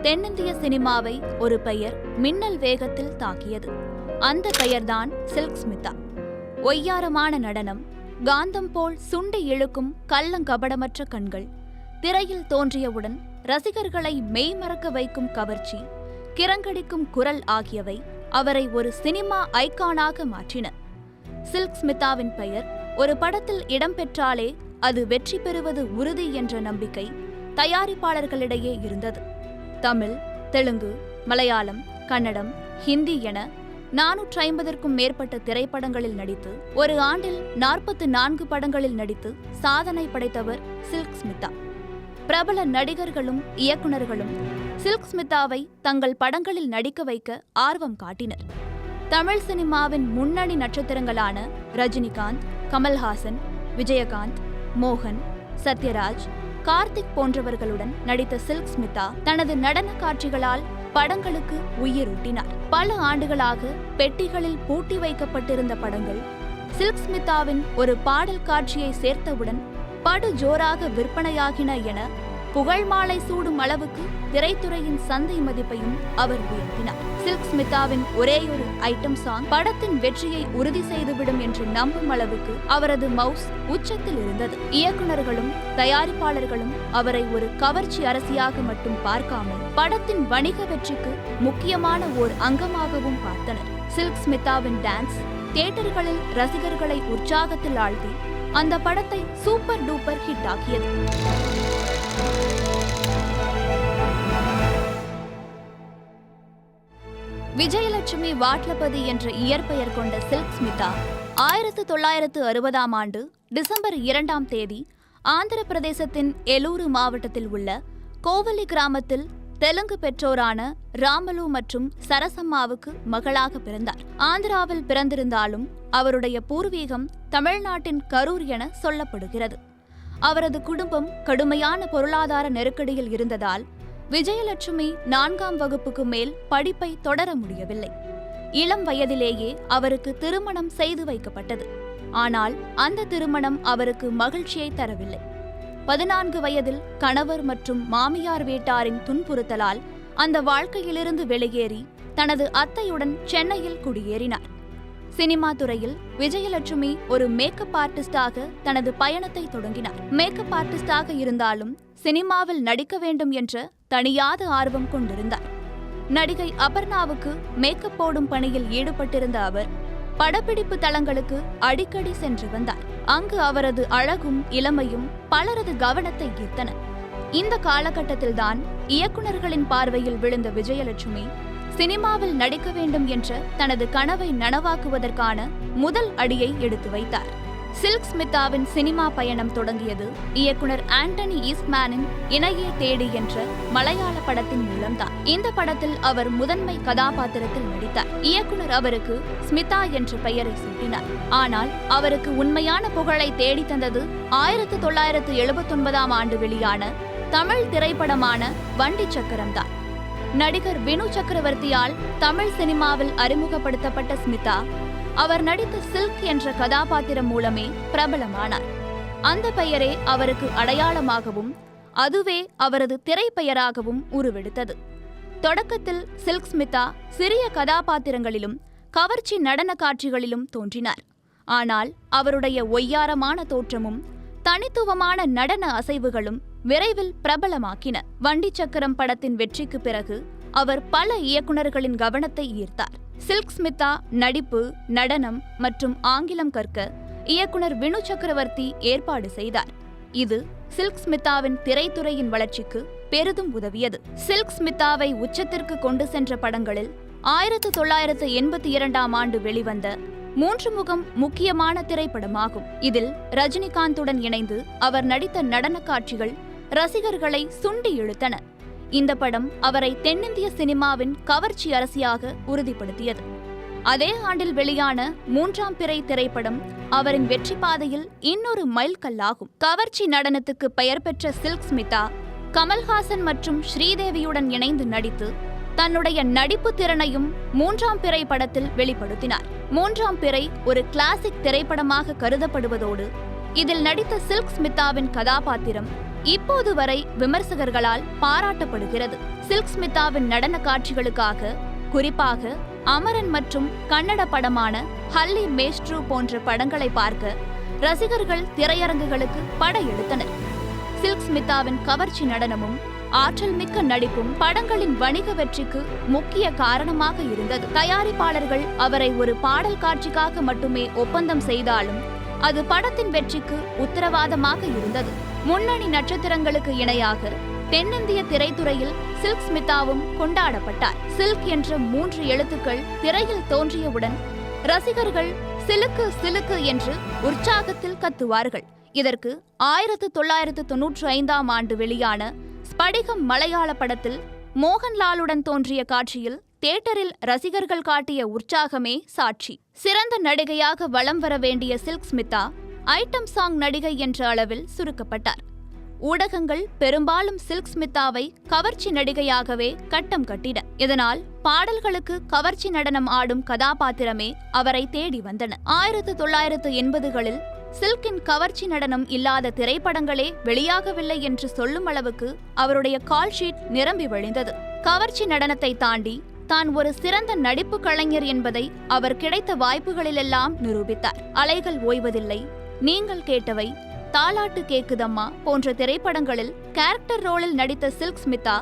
தென்னிந்திய சினிமாவை ஒரு பெயர் மின்னல் வேகத்தில் தாக்கியது. அந்த பெயர்தான் சில்க் ஸ்மிதா. ஒய்யாரமான நடனம், காந்தம் போல் சுண்டி இழுக்கும் கள்ளங்கபடமற்ற கண்கள், திரையில் தோன்றியவுடன் ரசிகர்களை மெய்மறக்க வைக்கும் கவர்ச்சி, கிறங்கடிக்கும் குரல் ஆகியவை அவரை ஒரு சினிமா ஐகானாக மாற்றின. சில்க் ஸ்மிதாவின் பெயர் ஒரு படத்தில் இடம்பெற்றாலே அது வெற்றி பெறுவது உறுதி என்ற நம்பிக்கை தயாரிப்பாளர்களிடையே இருந்தது. தமிழ், தெலுங்கு, மலையாளம், கன்னடம், ஹிந்தி என 450க்கும் மேற்பட்ட திரைப்படங்களில் நடித்து ஒரு ஆண்டில் 44 படங்களில் நடித்து சாதனை படைத்தவர் சில்க் ஸ்மிதா. பிரபல நடிகர்களும் இயக்குநர்களும் சில்க் ஸ்மிதாவை தங்கள் படங்களில் நடிக்க வைக்க ஆர்வம் காட்டினர். தமிழ் சினிமாவின் முன்னணி நட்சத்திரங்களான ரஜினிகாந்த், கமல்ஹாசன், விஜயகாந்த், மோகன், சத்யராஜ், கார்த்திக் போன்றவர்களுடன் நடித்த சில்க் ஸ்மிதா தனது நடன காட்சிகளால் படங்களுக்கு உயிரூட்டினார். பல ஆண்டுகளாக பெட்டிகளில் பூட்டி வைக்கப்பட்டிருந்த படங்கள் சில்க் ஸ்மிதாவின் ஒரு பாடல் காட்சியை சேர்த்தவுடன் படு ஜோராக விற்பனையாகின என புகழ் மாலை சூடும் அளவுக்கு திரைத்துறையின் சந்தை மதிப்பையும் அவர் உயர்த்தினார். சில்க் ஸ்மிதாவின் ஒரேயொரு ஐட்டம் சாங் படத்தின் வெற்றியை உறுதி செய்துவிடும் என்று நம்பும் அளவுக்கு அவரது மவுஸ் உச்சத்தில் இருந்தது. இயக்குநர்களும் தயாரிப்பாளர்களும் அவரை ஒரு கவர்ச்சி அரசியாக மட்டும் பார்க்காமல் படத்தின் வணிக வெற்றிக்கு முக்கியமான ஓர் அங்கமாகவும் பார்த்தனர். சில்க் ஸ்மிதாவின் டான்ஸ் தியேட்டர்களில் ரசிகர்களை உற்சாகத்தில் ஆழ்த்தி அந்த படத்தை சூப்பர் டூப்பர் ஹிட் ஆக்கியது. விஜயலட்சுமி வாட்லபதி என்ற இயற்பெயர் கொண்ட சில்க் ஸ்மிதா 1960ஆம் ஆண்டு டிசம்பர் 2ஆம் தேதி ஆந்திர பிரதேசத்தின் எலூரு மாவட்டத்தில் உள்ள கோவலி கிராமத்தில் தெலுங்கு பெற்றோரான ராமலு மற்றும் சரசம்மாவுக்கு மகளாக பிறந்தார். ஆந்திராவில் பிறந்திருந்தாலும் அவருடைய பூர்வீகம் தமிழ்நாட்டின் கரூர் என சொல்லப்படுகிறது. அவரது குடும்பம் கடுமையான பொருளாதார நெருக்கடியில் இருந்ததால் விஜயலட்சுமி 4ஆம் வகுப்புக்கு மேல் படிப்பை தொடர முடியவில்லை. இளம் வயதிலேயே அவருக்கு திருமணம் செய்து வைக்கப்பட்டது. ஆனால் அந்த திருமணம் அவருக்கு மகிழ்ச்சியை தரவில்லை. 14 வயதில் கணவர் மற்றும் மாமியார் வீட்டாரின் துன்புறுத்தலால் அந்த வாழ்க்கையிலிருந்து வெளியேறி தனது அத்தையுடன் சென்னையில் குடியேறினார். சினிமா துறையில் விஜயலட்சுமி ஒரு மேக்கப் ஆர்டிஸ்டாக தனது பயணத்தை தொடங்கினார். மேக்கப் ஆர்டிஸ்டாக இருந்தாலும் சினிமாவில் நடிக்க வேண்டும் என்ற தனியாத ஆர்வம் கொண்டிருந்தார். நடிகை அபர்ணாவுக்கு மேக்கப் போடும் பணியில் ஈடுபட்டிருந்த அவர் படப்பிடிப்பு தளங்களுக்கு அடிக்கடி சென்று வந்தார். அங்கு அவரது அழகும் இளமையும் பலரது கவனத்தை ஈர்த்தன. இந்த காலகட்டத்தில்தான் இயக்குநர்களின் பார்வையில் விழுந்த விஜயலட்சுமி சினிமாவில் நடிக்க வேண்டும் என்ற தனது கனவை நனவாக்குவதற்கான முதல் அடியை எடுத்து வைத்தார். சில்க் ஸ்மிதாவின் சினிமா பயணம் தொடங்கியது இயக்குனர் ஆண்டனி ஈஸ்ட்மேனின் இணையே தேடி என்ற மலையாள படத்தின் மூலம்தான். இந்த படத்தில் அவர் முதன்மை கதாபாத்திரத்தில் நடித்தார். இயக்குனர் அவருக்கு ஸ்மிதா என்ற பெயரை சூட்டினார். ஆனால் அவருக்கு உண்மையான புகழை தேடி தந்தது 1979ஆம் ஆண்டு வெளியான தமிழ் திரைப்படமான வண்டி சக்கரம்தான். நடிகர் வினு சக்கரவர்த்தியால் தமிழ் சினிமாவில் அறிமுகப்படுத்தப்பட்ட ஸ்மிதா அவர் நடித்த சில்க் என்ற கதாபாத்திரம் மூலமே பிரபலமானார். அந்த பெயரே அவருக்கு அடையாளமாகவும் அதுவே அவரது திரைப்பெயராகவும் உருவெடுத்தது. தொடக்கத்தில் சில்க் ஸ்மிதா சிறிய கதாபாத்திரங்களிலும் கவர்ச்சி நடன காட்சிகளிலும் தோன்றினார். ஆனால் அவருடைய ஒய்யாரமான தோற்றமும் தனித்துவமான நடன அசைவுகளும் விரைவில் பிரபலமாக்கின. வண்டி சக்கரம் படத்தின் வெற்றிக்கு பிறகு அவர் பல இயக்குநர்களின் கவனத்தை ஈர்த்தார். சில்க் ஸ்மிதா நடிப்பு, நடனம் மற்றும் ஆங்கிலம் கற்க இயக்குனர் வினு சக்கரவர்த்தி ஏற்பாடு செய்தார். இது சில்க் ஸ்மிதாவின் திரைத்துறையின் வளர்ச்சிக்கு பெரிதும் உதவியது. சில்க் ஸ்மிதாவை உச்சத்திற்கு கொண்டு சென்ற படங்களில் 1982ஆம் ஆண்டு வெளிவந்த 3 முகம் முக்கியமான திரைப்படமாகும். இதில் ரஜினிகாந்துடன் இணைந்து அவர் நடித்த நடன காட்சிகள் ரசிகர்களை சுண்டி இழுத்தன. இந்த படம் அவரை தென்னிந்திய சினிமாவின் கவர்ச்சி அரசியாக உறுதிப்படுத்தியது. அதே ஆண்டில் வெளியான 3ஆம் பிறை திரைப்படம் அவரின் வெற்றி பாதையில் இன்னொரு மைல்கல்லாகும். கவர்ச்சி நடனத்துக்கு பெயர் பெற்ற சில்க் ஸ்மிதா கமல்ஹாசன் மற்றும் ஸ்ரீதேவியுடன் இணைந்து நடித்து தன்னுடைய நடிப்பு திறனையும் 3ஆம் பிறை படத்தில் வெளிப்படுத்தினார். 3ஆம் பிறை ஒரு கிளாசிக் திரைப்படமாக கருதப்படுவதோடு இதில் நடித்த சில்க் ஸ்மிதாவின் கதாபாத்திரம் இப்போது வரை விமர்சகர்களால் பாராட்டப்படுகிறது. சில்க் ஸ்மிதாவின் நடன காட்சிகளுக்காக குறிப்பாக அமரன் மற்றும் கன்னட படமான ஹல்லி மேஸ்ட்ரு போன்ற படங்களை பார்க்க ரசிகர்கள் திரையரங்குகளுக்கு படையெடுத்தனர். சில்க் ஸ்மிதாவின் கவர்ச்சி நடனமும் ஆற்றல் மிக்க நடிப்பும் படங்களின் வணிக வெற்றிக்கு முக்கிய காரணமாக இருந்தது. தயாரிப்பாளர்கள் அவரை ஒரு பாடல் காட்சிக்காக மட்டுமே ஒப்பந்தம் செய்தாலும் அது படத்தின் வெற்றிக்கு உத்தரவாதமாக இருந்தது. முன்னணி நட்சத்திரங்களுக்கு இணையாக தென்னிந்திய திரைத்துறையில் சில்க் ஸ்மிதாவும் கொண்டாடப்பட்டார். சில்க் என்ற 3 எழுத்துக்கள் திரையில் தோன்றியவுடன் ரசிகர்கள் சிலுக்கு சிலுக்கு என்று உற்சாகத்தில் கத்துவார்கள். இதற்கு 1995ஆம் ஆண்டு வெளியான ஸ்படிகம் மலையாள படத்தில் மோகன்லாலுடன் தோன்றிய காட்சியில் தியேட்டரில் ரசிகர்கள் காட்டிய உற்சாகமே சாட்சி. சிறந்த நடிகையாக வலம் வர வேண்டிய சில்க் ஸ்மிதா ஐட்டம் சாங் நடிகை என்ற அளவில் சுருக்கப்பட்டார். ஊடகங்கள் பெரும்பாலும் சில்க் ஸ்மிதாவை கவர்ச்சி நடிகையாகவே கட்டம் கட்டின. இதனால் பாடல்களுக்கு கவர்ச்சி நடனம் ஆடும் கதாபாத்திரமே அவரை தேடி வந்தன. 1980களில் சில்கின் கவர்ச்சி நடனம் இல்லாத திரைப்படங்களே வெளியாகவில்லை என்று சொல்லும் அளவுக்கு அவருடைய கால் ஷீட் நிரம்பி வழிந்தது. கவர்ச்சி நடனத்தை தாண்டி தான் ஒரு சிறந்த நடிப்பு கலைஞர் என்பதை அவர் கிடைத்த வாய்ப்புகளிலெல்லாம் நிரூபித்தார். அலைகள் ஓய்வதில்லை, நீங்கள் கேட்டவை, தாலாட்டு கேக்குதம்மா போன்ற திரைப்படங்களில் கேரக்டர் ரோலில் நடித்த சில்க் ஸ்மிதா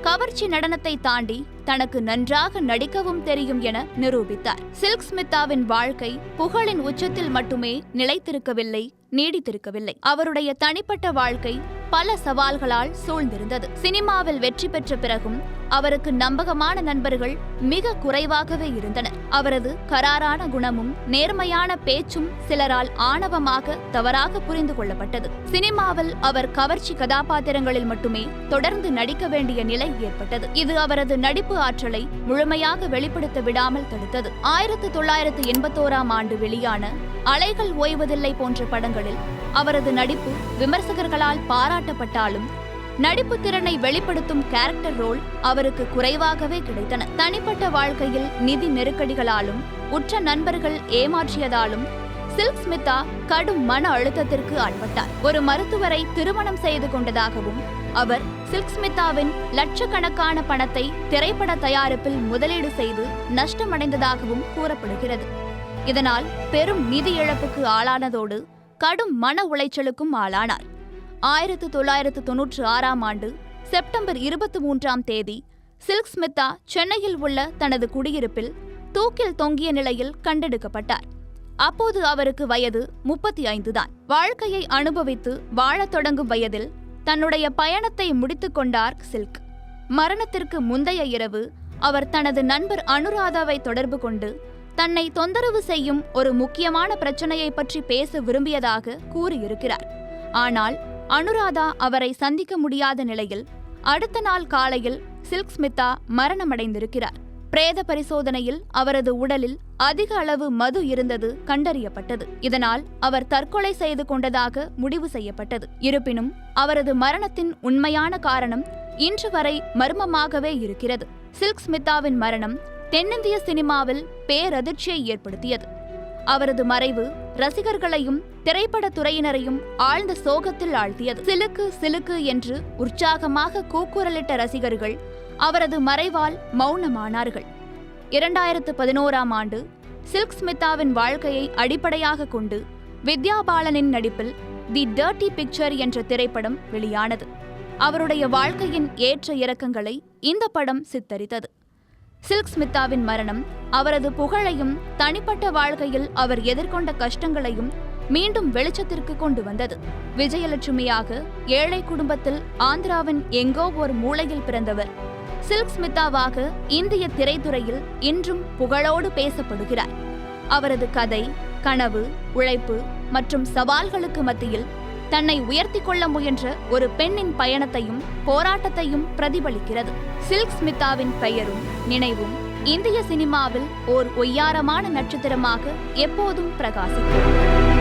கவர்ச்சி நடனத்தை தாண்டி தனக்கு நன்றாக நடிக்கவும் தெரியும் என நிரூபித்தார். சில்க் ஸ்மிதாவின் வாழ்க்கை புகழின் உச்சத்தில் மட்டுமே நிலைத்திருக்கவில்லை, நீடித்திருக்கவில்லை. அவருடைய தனிப்பட்ட வாழ்க்கை பல சவால்களால் சூழ்ந்திருந்தது. சினிமாவில் வெற்றி பெற்ற பிறகும் அவருக்கு நம்பகமான நண்பர்கள் மிக குறைவாகவே இருந்தனர். அவரது கராரான குணமும் நேர்மையான பேச்சும் சிலரால் ஆணவமாக தவறாக புரிந்து கொள்ளப்பட்டது. சினிமாவில் அவர் கவர்ச்சி கதாபாத்திரங்களில் மட்டுமே தொடர்ந்து நடிக்க வேண்டிய நிலை ஏற்பட்டது. இது அவரது நடிப்பு ஆற்றலை முழுமையாக வெளிப்படுத்த விடாமல் தடுத்தது. 1981ஆம் ஆண்டு வெளியான அலைகள் ஓய்வதில்லை போன்ற படங்களில் அவரது நடிப்பு விமர்சகர்களால் பாராட்டப்பட்டாலும் நடிப்பு திறனை வெளிப்படுத்தும் கேரக்டர் ரோல் அவருக்கு குறைவாகவே கிடைத்தன. தனிப்பட்ட வாழ்க்கையில் நிதி நெருக்கடிகளாலும் உற்ற நண்பர்கள் ஏமாற்றியதாலும் சில்க் ஸ்மிதா கடும் மன அழுத்தத்திற்கு ஆட்பட்டார். ஒரு மருத்துவரை திருமணம் செய்து கொண்டதாகவும் அவர் சில்க் ஸ்மிதாவின் லட்சக்கணக்கான பணத்தை திரைப்பட தயாரிப்பில் முதலீடு செய்து நஷ்டமடைந்ததாகவும் கூறப்படுகிறது. இதனால் பெரும் நிதி இழப்புக்கு ஆளானதோடு கடும் மன உளைச்சலுக்கும் ஆளானார். 1996ஆம் ஆண்டு செப்டம்பர் 23ஆம் தேதி சில்க் ஸ்மிதா சென்னையில் உள்ள தனது குடியிருப்பில் தூக்கில் தொங்கிய நிலையில் கண்டெடுக்கப்பட்டார். அப்போது அவருக்கு வயது 35 தான். வாழ்க்கையை அனுபவித்து வாழத் தொடங்கும் வயதில் தன்னுடைய பயணத்தை முடித்துக் கொண்டார் சில்க். மரணத்திற்கு முந்தைய இரவு அவர் தனது நண்பர் அனுராதாவை தொடர்பு கொண்டு தன்னை தொந்தரவு செய்யும் ஒரு முக்கியமான பிரச்சனையை பற்றி பேச விரும்பியதாக கூறியிருக்கிறார். ஆனால் அனுராதா அவரை சந்திக்க முடியாத நிலையில் அடுத்த நாள் காலையில் சில்க் ஸ்மிதா மரணமடைந்திருக்கிறார். பிரேத பரிசோதனையில் அவரது உடலில் அதிக அளவு மது இருந்தது கண்டறியப்பட்டது. இதனால் அவர் தற்கொலை செய்து கொண்டதாக முடிவு செய்யப்பட்டது. இருப்பினும் அவரது மரணத்தின் உண்மையான காரணம் இன்று வரை மர்மமாகவே இருக்கிறது. சில்க் ஸ்மிதாவின் மரணம் தென்னிந்திய சினிமாவில் பேரதிர்ச்சியை ஏற்படுத்தியது. அவரது மறைவு ரசிகர்களையும் திரைப்பட துறையினரையும் ஆழ்ந்த சோகத்தில் ஆழ்த்தியது. சிலுக்கு சிலுக்கு என்று உற்சாகமாக கூக்குரலிட்ட ரசிகர்கள் அவரது மறைவால் மௌனமானார்கள். 2011ஆம் ஆண்டு சில்க் ஸ்மிதாவின் வாழ்க்கையை அடிப்படையாக கொண்டு வித்யா பாலனின் நடிப்பில் தி டர்ட்டி பிக்சர் என்ற திரைப்படம் வெளியானது. அவருடைய வாழ்க்கையின் ஏற்ற இறக்கங்களை இந்த படம் சித்தரித்தது. சில்க் ஸ்மிதாவின் மரணம் அவரது புகழையும் தனிப்பட்ட வாழ்க்கையில் அவர் எதிர்கொண்ட கஷ்டங்களையும் மீண்டும் வெளிச்சத்திற்கு கொண்டு வந்தது. விஜயலட்சுமியாக ஏழை குடும்பத்தில் ஆந்திராவின் எங்கோ ஒரு மூலையில் பிறந்தவர் சில்க் ஸ்மிதாவாக இந்திய திரைத்துறையில் இன்றும் புகழோடு பேசப்படுகிறார். அவரது கதை, கனவு, உழைப்பு மற்றும் சவால்களுக்கு மத்தியில் தன்னை உயர்த்தி கொள்ள முயன்ற ஒரு பெண்ணின் பயணத்தையும் போராட்டத்தையும் பிரதிபலிக்கிறது. சில்க் ஸ்மிதாவின் பெயரும் நினைவும் இந்திய சினிமாவில் ஓர் ஒய்யாரமான நட்சத்திரமாக எப்போதும் பிரகாசிக்கும்.